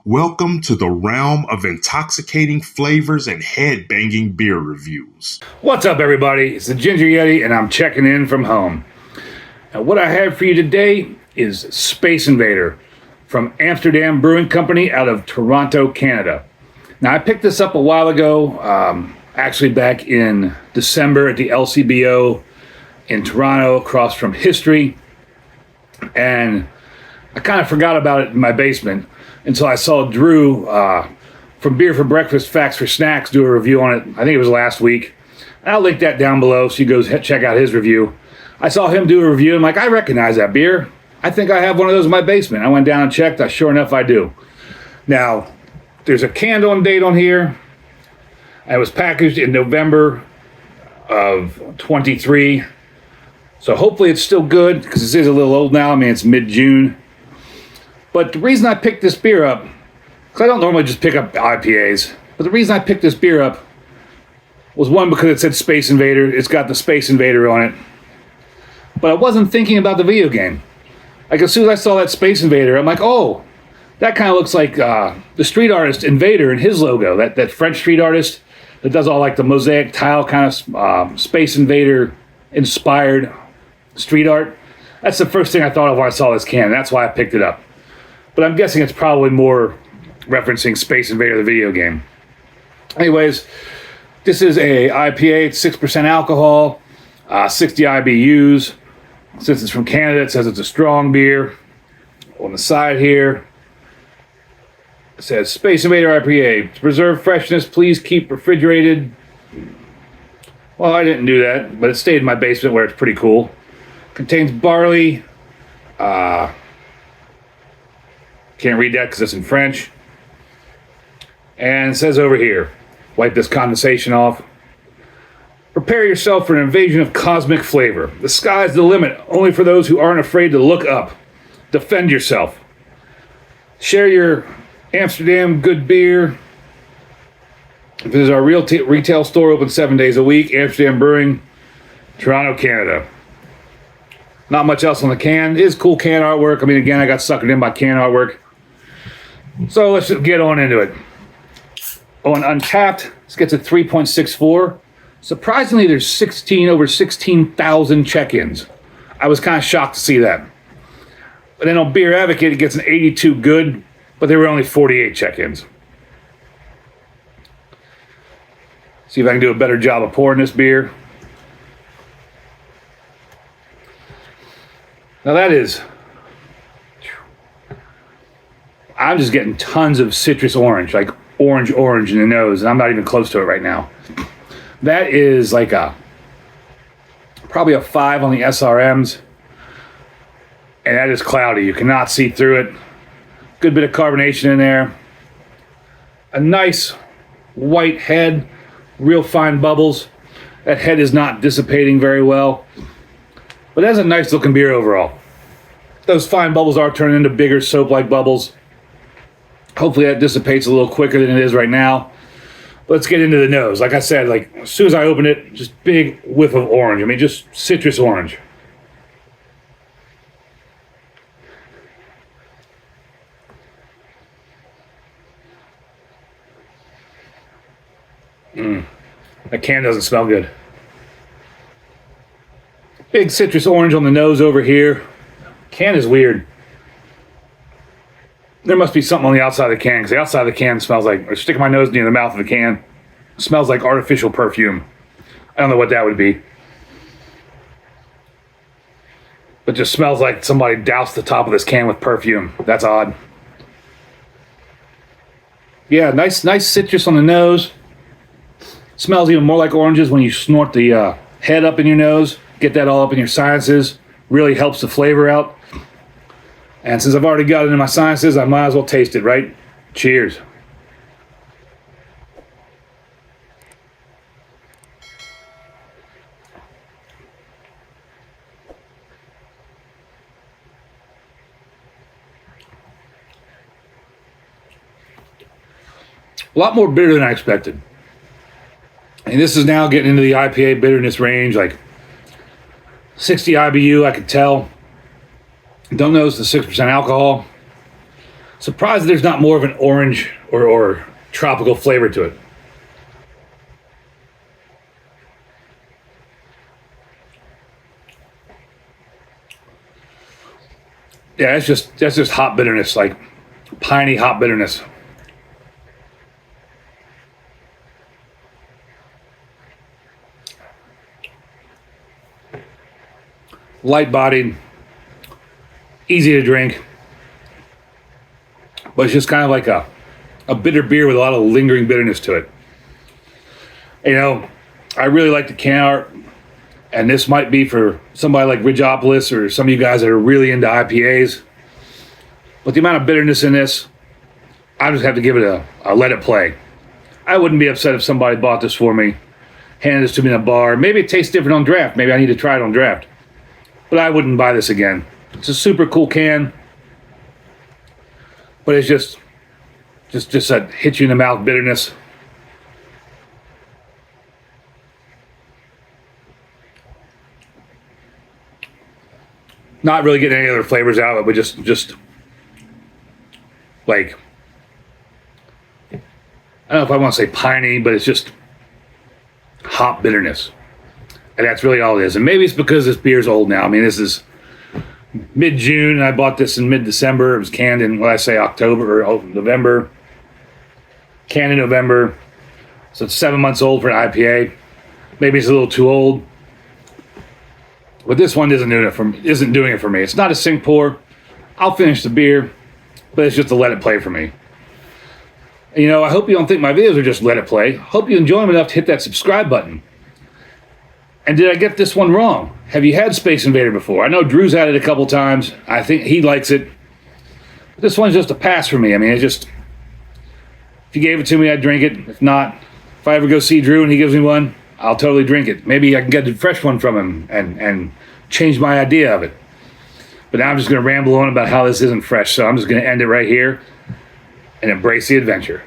Welcome to the realm of intoxicating flavors and head-banging beer reviews. What's up, everybody? It's the Ginger Yeti, and I'm checking in from home. And what I have for you today is Space Invader from Amsterdam Brewing Company out of Toronto, Canada. Now, I picked this up a while ago, actually back in December at the LCBO in Toronto, across from History, and I kind of forgot about it in my basement until I saw Drew from Beer for Breakfast, Facts for Snacks do a review on it. I think it was last week. And I'll link that down below so you go check out his review. I saw him do a review. I'm like, I recognize that beer. I think I have one of those in my basement. I went down and checked. Sure enough, I do. Now, there's a canned-on date on here. It was packaged in November of 23. So hopefully it's still good, because this is a little old now. I mean, it's mid-June. But the reason I picked this beer up, because I don't normally just pick up IPAs, but the reason I picked this beer up was, one, because it said Space Invader. It's got the Space Invader on it. But I wasn't thinking about the video game. Like, as soon as I saw that Space Invader, I'm like, oh, that kind of looks like the street artist Invader and his logo. That French street artist that does all like the mosaic tile kind of Space Invader inspired street art. That's the first thing I thought of when I saw this can. That's why I picked it up. But I'm guessing it's probably more referencing Space Invader, the video game. Anyways, this is a IPA. It's 6% alcohol, 60 IBUs. Since it's from Canada, it says it's a strong beer. On the side here, it says Space Invader IPA. To preserve freshness, please keep refrigerated. Well, I didn't do that, but it stayed in my basement where it's pretty cool. Contains barley. Can't read that because it's in French. And it says over here, wipe this condensation off. Prepare yourself for an invasion of cosmic flavor. The sky's the limit, only for those who aren't afraid to look up. Defend yourself. Share your Amsterdam good beer. Visit our retail store, open 7 days a week. Amsterdam Brewing, Toronto, Canada. Not much else on the can. It is cool can artwork. I mean, again, I got suckered in by can artwork. So let's just get on into it. On Untapped, this gets a 3.64. Surprisingly, there's over 16,000 check-ins. I was kind of shocked to see that. But then on Beer Advocate, it gets an 82 good, but there were only 48 check-ins. See if I can do a better job of pouring this beer. Now that is, I'm just getting tons of citrus orange, like orange in the nose, and I'm not even close to it right now. That is like probably a 5 on the SRMs, and that is cloudy. You cannot see through it. Good bit of carbonation in there. A nice white head, real fine bubbles. That head is not dissipating very well, but that's a nice looking beer overall. Those fine bubbles are turning into bigger soap-like bubbles. Hopefully that dissipates a little quicker than it is right now. Let's get into the nose. Like I said, like as soon as I open it, just big whiff of orange. I mean, just citrus orange. That can doesn't smell good. Big citrus orange on the nose over here. Can is weird. There must be something on the outside of the can, because the outside of the can smells like, or sticking my nose near the mouth of the can, it smells like artificial perfume. I don't know what that would be. But just smells like somebody doused the top of this can with perfume. That's odd. Yeah, nice citrus on the nose. Smells even more like oranges when you snort the head up in your nose. Get that all up in your sinuses. Really helps the flavor out. And since I've already got it in my sinuses, I might as well taste it, right? Cheers. A lot more bitter than I expected. And this is now getting into the IPA bitterness range, like 60 IBU, I could tell. Don't notice the 6% alcohol. Surprised that there's not more of an orange or tropical flavor to it. Yeah, that's just hop bitterness, like piney hop bitterness. Light-bodied, easy to drink, but it's just kind of like a bitter beer with a lot of lingering bitterness to it. You know, I really like the can art, and this might be for somebody like Ridgeopolis or some of you guys that are really into IPAs. But the amount of bitterness in this, I just have to give it a let it play. I wouldn't be upset if somebody bought this for me, handed this to me in a bar. Maybe it tastes different on draft. Maybe I need to try it on draft. But I wouldn't buy this again. It's a super cool can, but it's just that hit you in the mouth bitterness. Not really getting any other flavors out of it, but just like, I don't know if I want to say piney, but it's just hop bitterness. And that's really all it is. And maybe it's because this beer's old now. I mean, this is mid-June, and I bought this in mid-December. It was canned in, October or November. Canned in November. So it's 7 months old for an IPA. Maybe it's a little too old. But this one isn't doing it for me. It's not a sink pour. I'll finish the beer, but it's just to let it play for me. And, you know, I hope you don't think my videos are just let it play. Hope you enjoy them enough to hit that subscribe button. And did I get this one wrong? Have you had Space Invader before? I know Drew's had it a couple times. I think he likes it. But this one's just a pass for me. I mean, it's just, if you gave it to me, I'd drink it. If not, if I ever go see Drew and he gives me one, I'll totally drink it. Maybe I can get a fresh one from him and change my idea of it. But now I'm just going to ramble on about how this isn't fresh. So I'm just going to end it right here and embrace the adventure.